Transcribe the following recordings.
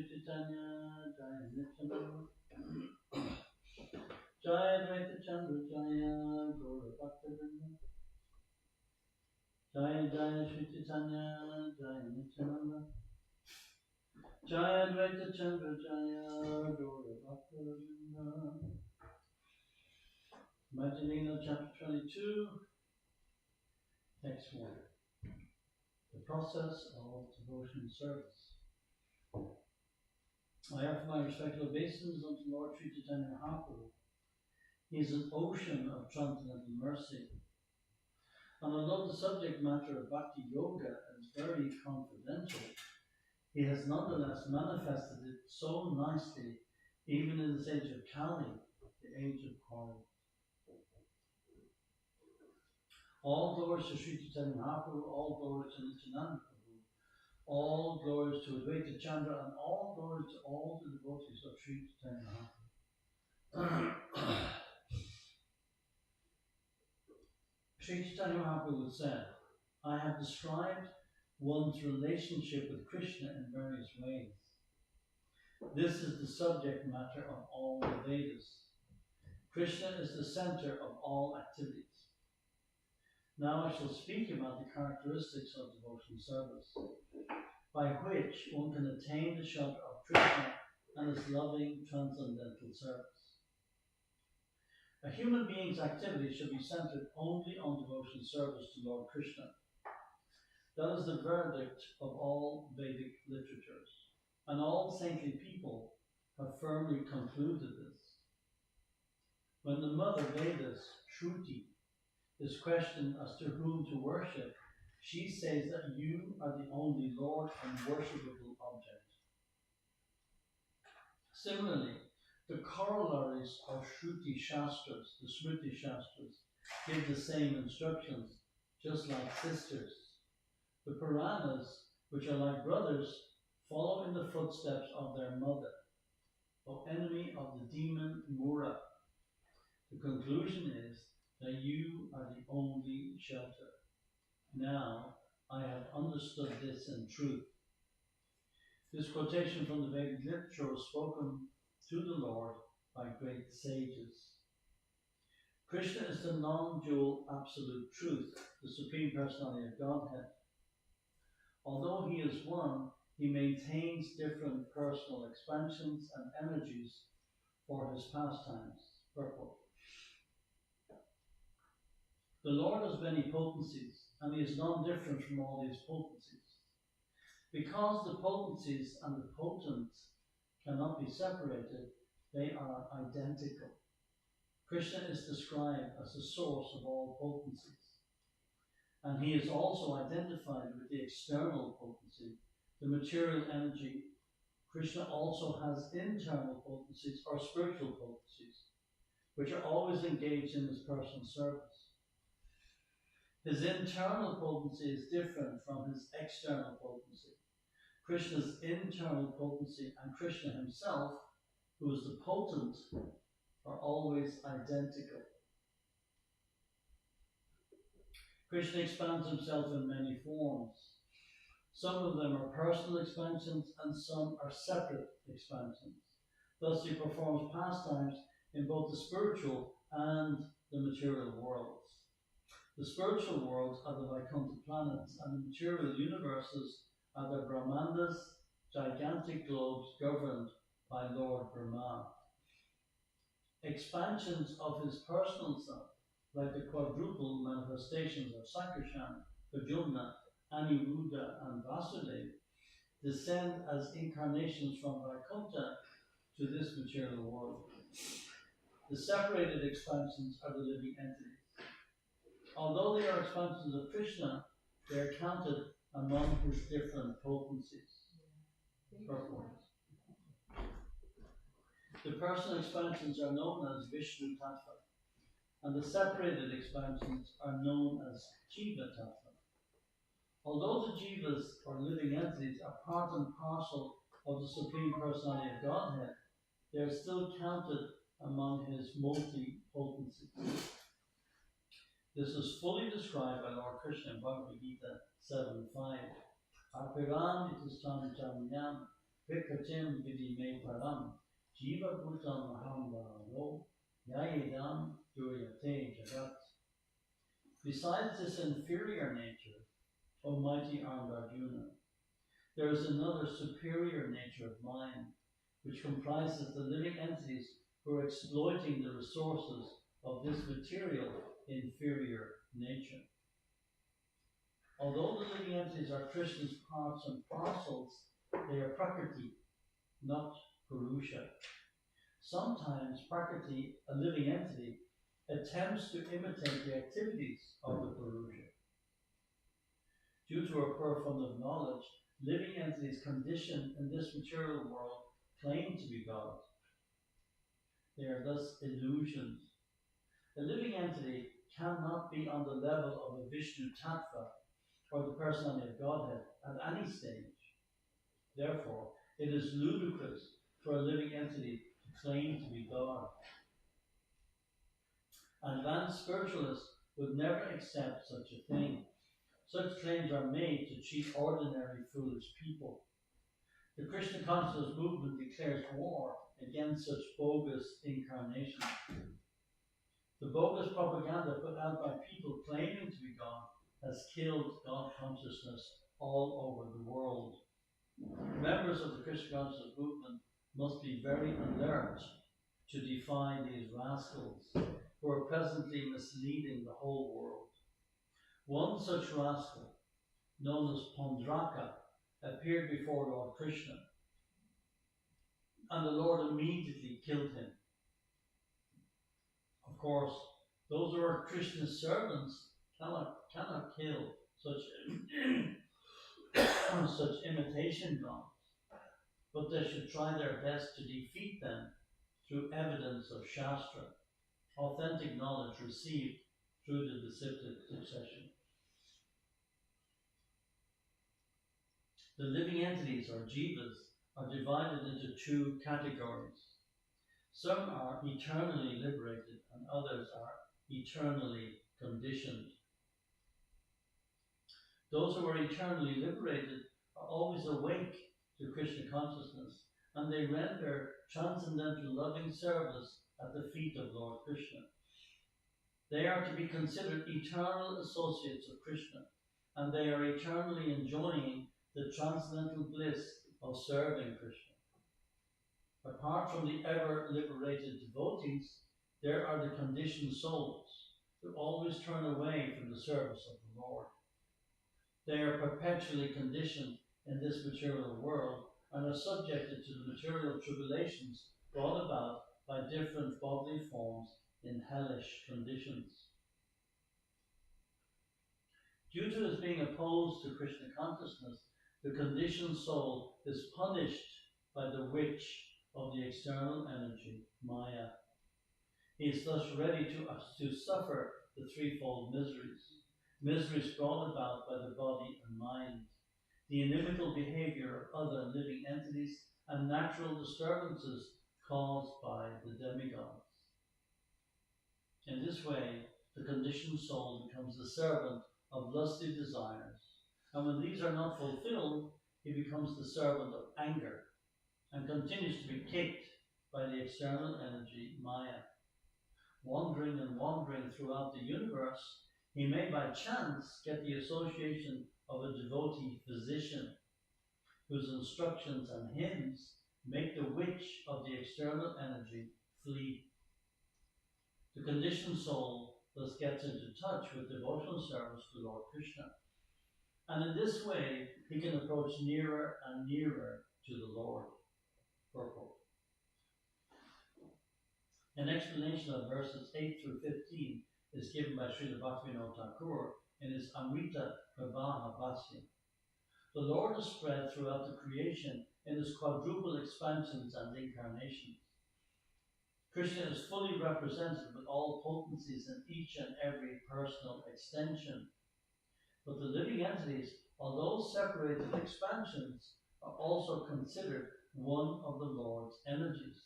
Chaitanya, Jaya Nityananda, Jaya Advaita Chandra, Jaya Gaura Bhaktivinoda, Jaya Jaya Shri Chaitanya, Jaya Nityananda, Jaya Advaita Chandra, Jaya Gaura Bhaktivinoda. Imaginino chapter 22, text 1. The process of devotion service. I offer my respectful obeisance unto Lord Sri Chaitanya Mahaprabhu. He is an ocean of transcendental mercy. And although the subject matter of Bhakti Yoga is very confidential, he has nonetheless manifested it so nicely, even in this age of Kali, the age of quarrel. All glories to Sri Chaitanya Mahaprabhu, all glories to Nityananda Prabhu, all glories to Advaita Chandra, and all glories to all the devotees of Sri Chaitanya Mahaprabhu. Sri Chaitanya Mahaprabhu said, I have described one's relationship with Krishna in various ways. This is the subject matter of all the Vedas. Krishna is the center of all activities. Now I shall speak about the characteristics of devotion service, by which one can attain the shelter of Krishna and his loving transcendental service. A human being's activity should be centered only on devotion service to Lord Krishna. That is the verdict of all Vedic literatures, and all saintly people have firmly concluded this. When the mother Vedas, Shruti, is questioned as to whom to worship, she says that you are the only Lord and worshipable object. Similarly, the corollaries of Shruti Shastras, the Smriti Shastras, give the same instructions, just like sisters. The Puranas, which are like brothers, follow in the footsteps of their mother, O enemy of the demon Mura. The conclusion is that you are the only shelter. Now I have understood this in truth. This quotation from the Vedic literature was spoken to the Lord by great sages. Krishna is the non-dual absolute truth, the Supreme Personality of Godhead. Although he is one, he maintains different personal expansions and energies for his pastimes. Purport. The Lord has many potencies, and he is non-different from all these potencies. Because the potencies and the potent cannot be separated, they are identical. Krishna is described as the source of all potencies, and he is also identified with the external potency, the material energy. Krishna also has internal potencies or spiritual potencies, which are always engaged in his personal service. His internal potency is different from his external potency. Krishna's internal potency and Krishna himself, who is the potent, are always identical. Krishna expands himself in many forms. Some of them are personal expansions and some are separate expansions. Thus he performs pastimes in both the spiritual and the material worlds. The spiritual worlds are the Vaikuntha planets, and the material universes are the Brahmandas, gigantic globes governed by Lord Brahma. Expansions of his personal self, like the quadruple manifestations of Sankarshan, Pradyumna, Aniruddha, and Vasudeva, descend as incarnations from Vaikuntha to this material world. The separated expansions are the living entities. Although they are expansions of Krishna, they are counted among his different potencies. The personal expansions are known as Vishnu Tattva, and the separated expansions are known as Jiva Tattva. Although the Jivas, or living entities, are part and parcel of the Supreme Personality of Godhead, they are still counted among his multi-potencies. This is fully described by Lord Krishna in Bhagavad Gita 7.5. Apiram itastam jamyam Vikatim Vidi Me Param, Jiva Bhutam Mahamba Lo, Yayidam Duryate Jagat. Besides this inferior nature, O mighty armed Arjuna, there is another superior nature of mind, which comprises the living entities who are exploiting the resources of this material inferior nature. Although the living entities are Krishna's parts and parcels, they are Prakriti, not Purusha. Sometimes Prakriti, a living entity, attempts to imitate the activities of the Purusha. Due to a poor fund of knowledge, living entities conditioned in this material world claim to be God. They are thus illusions. A living entity cannot be on the level of a Vishnu Tattva or the personality of Godhead at any stage. Therefore, it is ludicrous for a living entity to claim to be God. Advanced spiritualists would never accept such a thing. Such claims are made to cheat ordinary foolish people. The Krishna consciousness movement declares war against such bogus incarnations. The bogus propaganda put out by people claiming to be God has killed God consciousness all over the world. Members of the Krishna consciousness movement must be very alert to defy these rascals who are presently misleading the whole world. One such rascal, known as Pondraka, appeared before Lord Krishna, and the Lord immediately killed him. Of course, those who are Krishna's servants cannot kill such such imitation gods, but they should try their best to defeat them through evidence of Shastra, authentic knowledge received through the disciplic succession. The living entities, or jivas, are divided into two categories. Some are eternally liberated and others are eternally conditioned. Those who are eternally liberated are always awake to Krishna consciousness, and they render transcendental loving service at the feet of Lord Krishna. They are to be considered eternal associates of Krishna, and they are eternally enjoying the transcendental bliss of serving Krishna. Apart from the ever-liberated devotees, there are the conditioned souls who always turn away from the service of the Lord. They are perpetually conditioned in this material world and are subjected to the material tribulations brought about by different bodily forms in hellish conditions. Due to his being opposed to Krishna consciousness, the conditioned soul is punished by the witch of the external energy, Maya. He is thus ready to suffer the threefold miseries brought about by the body and mind, the inimical behavior of other living entities, and natural disturbances caused by the demigods. In this way, the conditioned soul becomes the servant of lusty desires, and when these are not fulfilled, he becomes the servant of anger and continues to be kicked by the external energy, Maya. Wandering and wandering throughout the universe, he may by chance get the association of a devotee physician whose instructions and hymns make the witch of the external energy flee. The conditioned soul thus gets into touch with devotional service to Lord Krishna, and in this way he can approach nearer and nearer to the Lord. Purport. An explanation of verses 8 through 15 is given by Srila Bhaktivinoda Thakur in his Amrita Prabhaha Bhasya. The Lord is spread throughout the creation in his quadruple expansions and incarnations. Krishna is fully represented with all potencies in each and every personal extension. But the living entities, although separated expansions, are also considered one of the Lord's energies.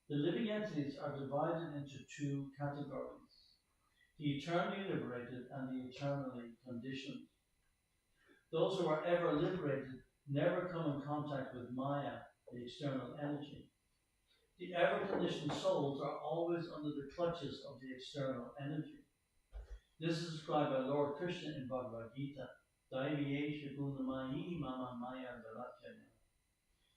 The living entities are divided into two categories: the eternally liberated and the eternally conditioned. Those who are ever liberated never come in contact with Maya, the external energy. The ever-conditioned souls are always under the clutches of the external energy. This is described by Lord Krishna in Bhagavad Gita.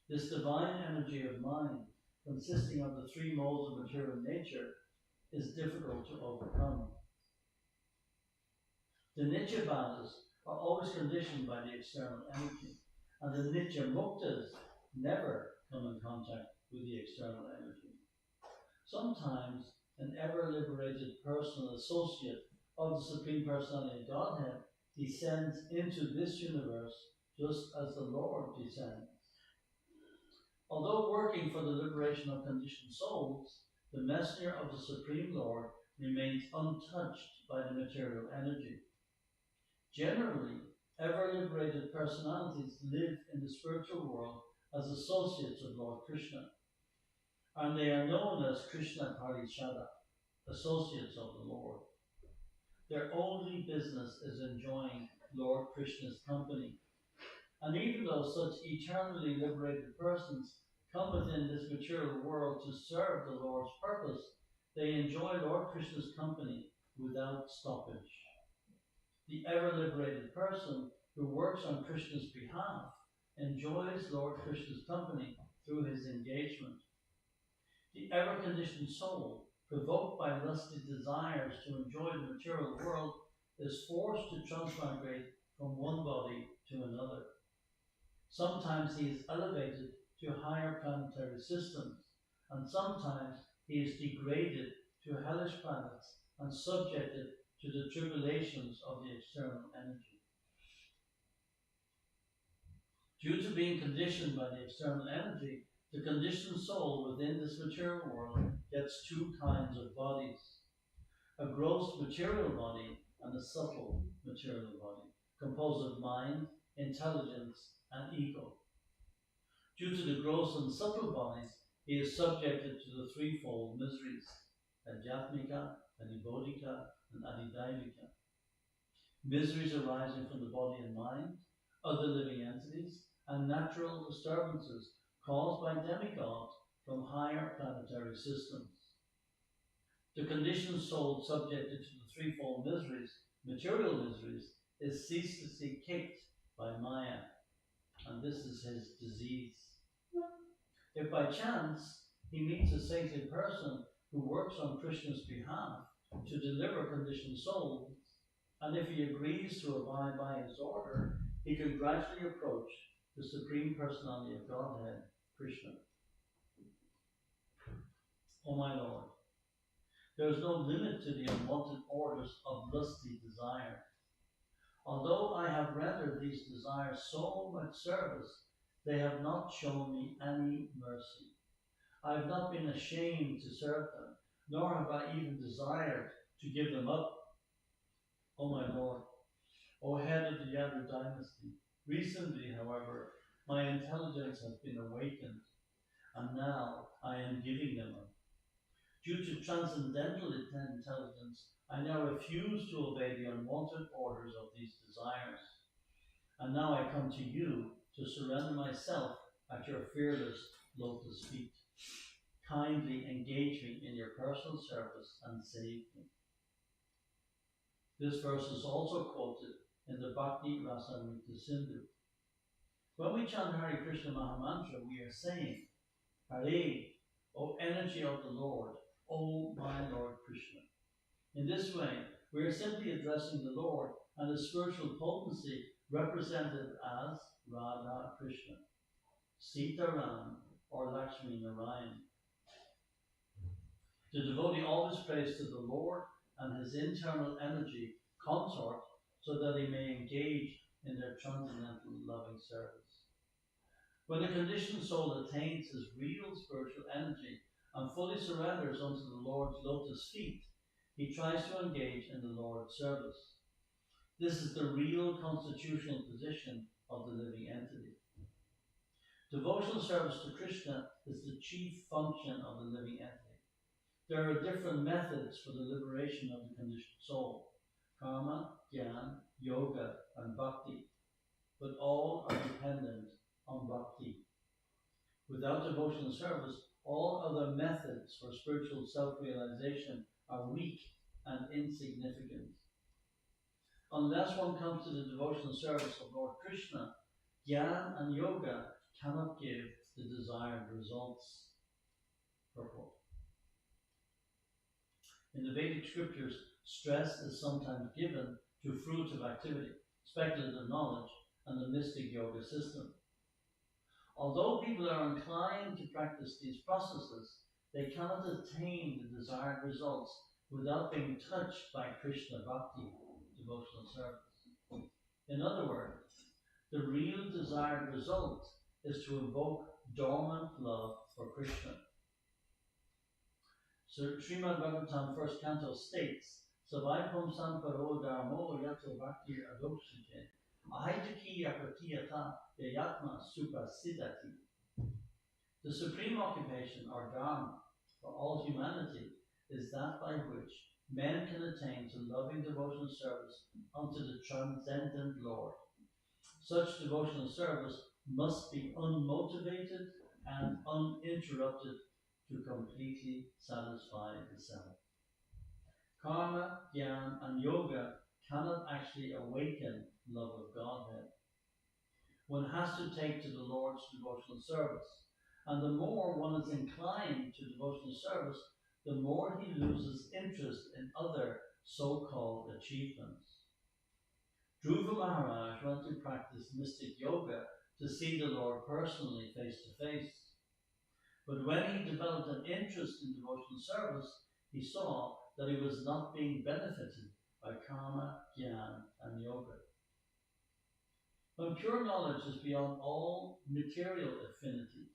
This divine energy of mind, consisting of the three modes of material nature, is difficult to overcome. The Nitya Balas are always conditioned by the external energy, and the Nitya Muktas never come in contact with the external energy. Sometimes an ever-liberated personal associate of the Supreme Personality of Godhead descends into this universe just as the Lord descends. Although working for the liberation of conditioned souls, the messenger of the Supreme Lord remains untouched by the material energy. Generally, ever-liberated personalities live in the spiritual world as associates of Lord Krishna, and they are known as Krishna Parishada, associates of the Lord. Their only business is enjoying Lord Krishna's company. And even though such eternally liberated persons come within this material world to serve the Lord's purpose, they enjoy Lord Krishna's company without stoppage. The ever-liberated person who works on Krishna's behalf enjoys Lord Krishna's company through his engagement. The ever-conditioned soul, provoked by lusty desires to enjoy the material world, is forced to transmigrate from one body to another. Sometimes he is elevated to higher planetary systems, and sometimes he is degraded to hellish planets and subjected to the tribulations of the external energy. Due to being conditioned by the external energy, the conditioned soul within this material world gets two kinds of bodies: a gross material body and a subtle material body, composed of mind, intelligence, and ego. Due to the gross and subtle bodies, he is subjected to the threefold miseries: Adhyatmika, Adibodhika, and Adidaivika. Miseries arising from the body and mind, other living entities, and natural disturbances caused by demigods from higher planetary systems. The conditioned soul subjected to the threefold miseries, material miseries, is ceaselessly kicked by Maya, and this is his disease. If by chance he meets a saintly person who works on Krishna's behalf to deliver conditioned souls, and if he agrees to abide by his order, he can gradually approach the Supreme Personality of Godhead, Krishna. O my Lord, there is no limit to the unwanted orders of lusty desire. Although I have rendered these desires so much service, they have not shown me any mercy. I have not been ashamed to serve them, nor have I even desired to give them up. O my Lord, O head of the Yadu dynasty, recently, however, my intelligence has been awakened, and now I am giving them up. Due to transcendental intelligence, I now refuse to obey the unwanted orders of these desires. And now I come to you to surrender myself at your fearless lotus feet. Kindly engage me in your personal service and save me. This verse is also quoted in the Bhakti Rasamrita Sindhu. When we chant Hare Krishna Mahamantra, we are saying, Hare, O energy of the Lord, O my Lord Krishna. In this way, we are simply addressing the Lord and the spiritual potency represented as Radha Krishna, Sita Ram, or Lakshmi Narayan. The devotee always prays to the Lord and his internal energy consort so that he may engage in their transcendental loving service. When the conditioned soul attains his real spiritual energy and fully surrenders unto the Lord's lotus feet, he tries to engage in the Lord's service. This is the real constitutional position of the living entity. Devotional service to Krishna is the chief function of the living entity. There are different methods for the liberation of the conditioned soul: karma, jnana, yoga, and bhakti. but all are dependent on bhakti. Without devotional service, all other methods for spiritual self-realization are weak and insignificant. Unless one comes to the devotional service of Lord Krishna, Jnana and yoga cannot give the desired results. Purport. In the Vedic scriptures, stress is sometimes given to fruitive activity, speculative knowledge, and the mystic yoga system. Although people are inclined to practice these processes, they cannot attain the desired results without being touched by Krishna Bhakti, devotional service. In other words, the real desired result is to invoke dormant love for Krishna. So Srimad Bhagavatam first canto states, Savaipam Samparo Dharmo Yato Bhakti Adokshite Ahitaki Yakatiyata Yayatma Suprasidati. The supreme occupation or dharma for all humanity is that by which men can attain to loving devotional service unto the transcendent Lord. Such devotional service must be unmotivated and uninterrupted to completely satisfy the self. Karma, jnana, and yoga cannot actually awaken love of Godhead. One has to take to the Lord's devotional service, and the more one is inclined to devotional service, the more he loses interest in other so-called achievements. Dhruva Maharaj went to practice mystic yoga to see the Lord personally face to face. But when he developed an interest in devotional service, he saw that he was not being benefited by karma, jnana, and yoga. When pure knowledge is beyond all material affinity,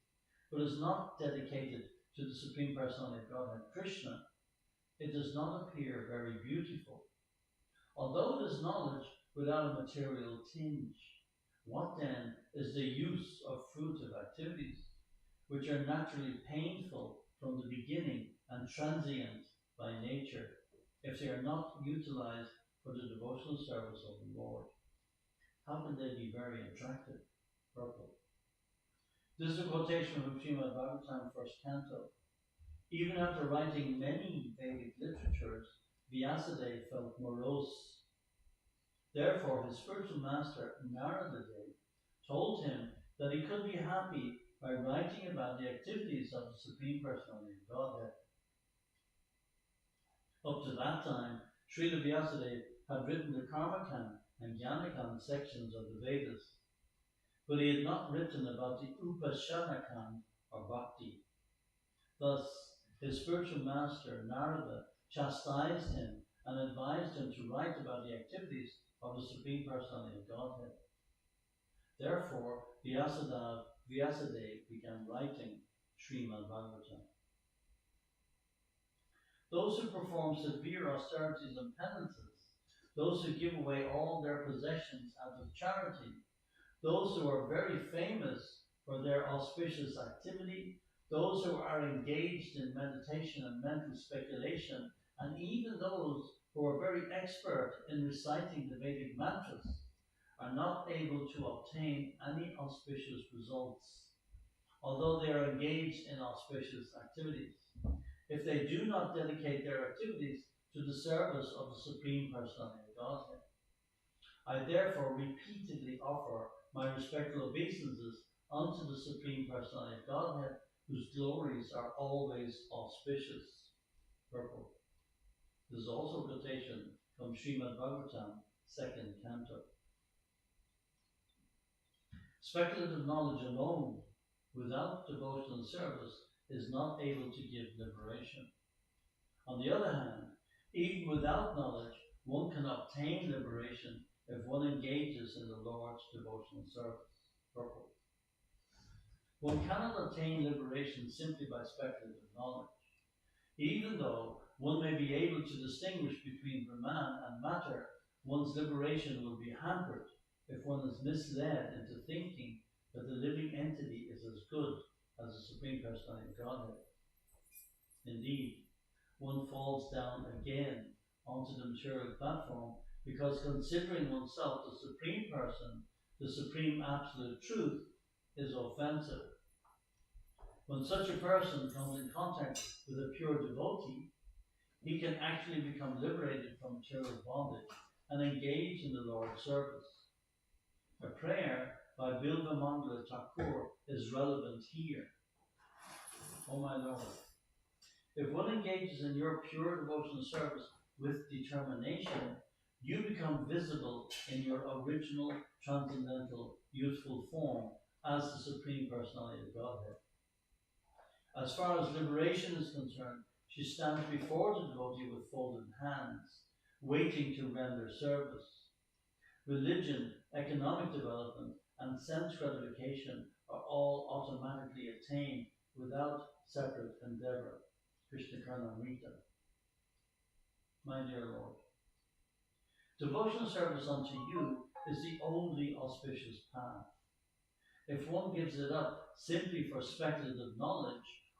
but is not dedicated to the Supreme Personality of Godhead, Krishna, it does not appear very beautiful. Although it is knowledge without a material tinge, what then is the use of fruitive activities, which are naturally painful from the beginning and transient by nature, if they are not utilized for the devotional service of the Lord? How can they be very attractive? Purport. This is a quotation from Srimad Bhagavatam, first canto. Even after writing many Vedic literatures, Vyasadeva felt morose. Therefore, his spiritual master, Narada, told him that he could be happy by writing about the activities of the Supreme Personality of Godhead. Up to that time, Srila Vyasadeva had written the Karmakanda and Jnanakanda sections of the Vedas, but he had not written about the Upashanakanda or Bhakti. Thus, his spiritual master, Narada, chastised him and advised him to write about the activities of the Supreme Personality of Godhead. Therefore, Vyasadeva began writing Srimad Bhagavatam. Those who perform severe austerities and penances, those who give away all their possessions out of charity, those who are very famous for their auspicious activity, those who are engaged in meditation and mental speculation, and even those who are very expert in reciting the Vedic mantras, are not able to obtain any auspicious results, although they are engaged in auspicious activities, if they do not dedicate their activities to the service of the Supreme Personality of Godhead. I therefore repeatedly offer my respectful obeisances unto the Supreme Personality of Godhead, whose glories are always auspicious. Purport. This is also a quotation from Srimad Bhagavatam, second canto. Speculative knowledge alone, without devotional service, is not able to give liberation. On the other hand, even without knowledge, one can obtain liberation if one engages in the Lord's devotional service. Purport. One cannot attain liberation simply by speculative knowledge. Even though one may be able to distinguish between Brahman and matter, one's liberation will be hampered if one is misled into thinking that the living entity is as good as the Supreme Personality of Godhead. Indeed, one falls down again onto the material platform because considering oneself the Supreme Person, the supreme absolute truth, is offensive. When such a person comes in contact with a pure devotee, he can actually become liberated from material bondage and engage in the Lord's service. A prayer by Bilvamangala Thakur is relevant here. O my Lord, if one engages in your pure devotional service with determination, you become visible in your original transcendental youthful form as the Supreme Personality of Godhead. As far as liberation is concerned, she stands before the devotee with folded hands, waiting to render service. Religion, economic development, and sense gratification are all automatically attained without separate endeavor. Krishna Charitamrita. My dear Lord, devotional service unto you is the only auspicious path. If one gives it up simply for speculative knowledge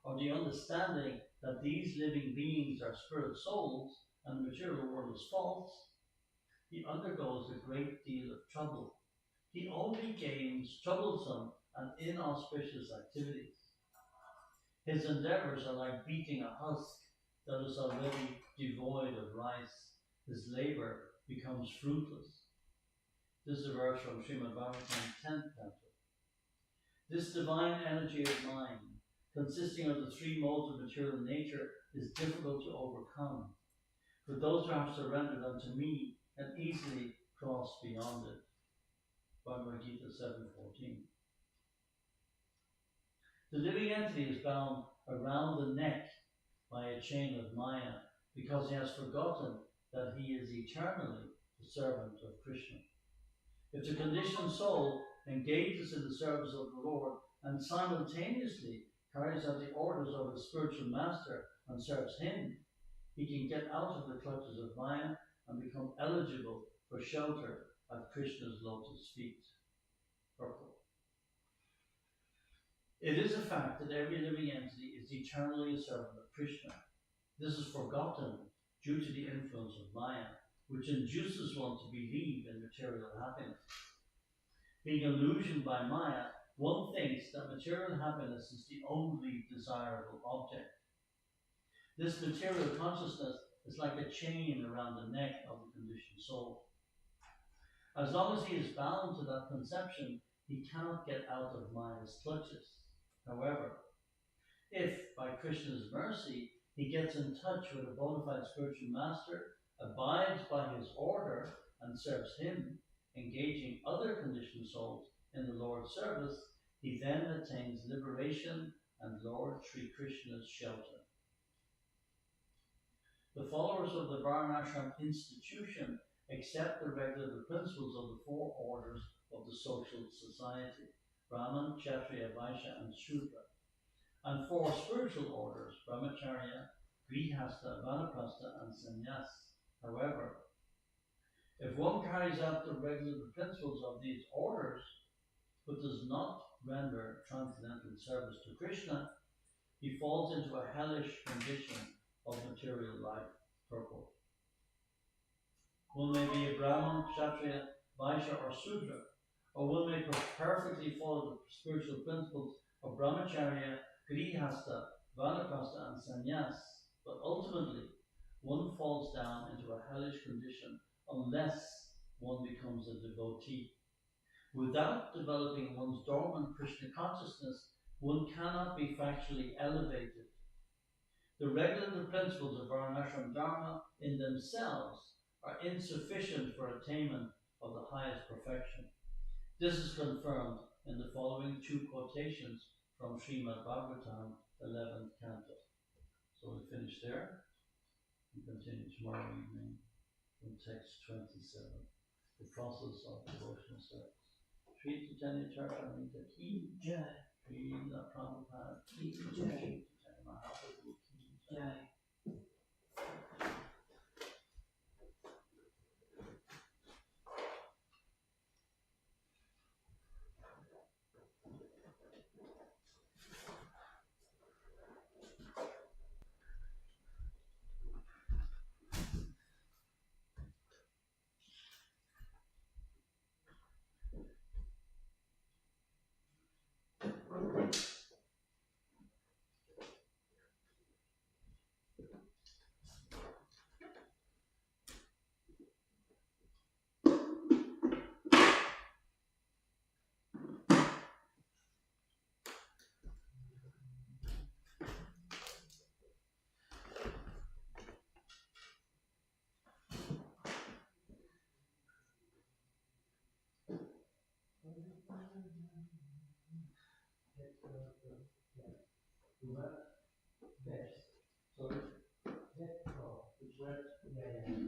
or the understanding that these living beings are spirit souls and the material world is false, he undergoes a great deal of trouble. He only gains troublesome and inauspicious activities. His endeavors are like beating a husk that is already devoid of rice. His labor becomes fruitless. This is a verse from Srimad Bhagavatam 10th canto. This divine energy of mind, consisting of the three modes of material nature, is difficult to overcome. For those who have surrendered unto me can easily cross beyond it. Bhagavad Gita 7:14. The living entity is bound around the neck by a chain of Maya because he has forgotten that he is eternally the servant of Krishna. If the conditioned soul engages in the service of the Lord and simultaneously carries out the orders of his spiritual master and serves him, he can get out of the clutches of Maya and become eligible for shelter at Krishna's lotus feet. Purport. It is a fact that every living entity is eternally a servant of Krishna. This is forgotten due to the influence of Maya, which induces one to believe in material happiness. Being illusioned by Maya, one thinks that material happiness is the only desirable object. This material consciousness is like a chain around the neck of the conditioned soul. As long as he is bound to that conception, he cannot get out of Maya's clutches. However, if by Krishna's mercy he gets in touch with a bona fide spiritual master, abides by his order, and serves him, engaging other conditioned souls in the Lord's service, he then attains liberation and Lord Sri Krishna's shelter. The followers of the Varnashram institution accept the regular principles of the four orders of the social society: Brahman, Kshatriya, Vaishya, and Shudra, and four spiritual orders: Brahmacharya, Grihastha, Vanaprastha, and Sannyas. However, if one carries out the regular principles of these orders, but does not render transcendental service to Krishna, he falls into a hellish condition of material life. Purport. One may be a Brahman, Kshatriya, Vaishya, or Sudra, or one may perfectly follow the spiritual principles of Brahmacharya, Grihastha, Vanaprastha, and Sannyas, but ultimately one falls down into a hellish condition unless one becomes a devotee. Without developing one's dormant Krishna consciousness, one cannot be factually elevated. The regular principles of Varnashram Dharma in themselves are insufficient for attainment of the highest perfection. This is confirmed in the following two quotations from Srimad Bhagavatam, 11th canto. So we finish there and continue tomorrow evening from text 27, the process of devotional service. Sri Chaitanya Charitamrita ki jai. Sri Prabhupada ki jai. Sri Chaitanya Mahaprabhu ki jai. The wet veg. Sorry? Veg. Oh, it's wet. Yeah, yeah.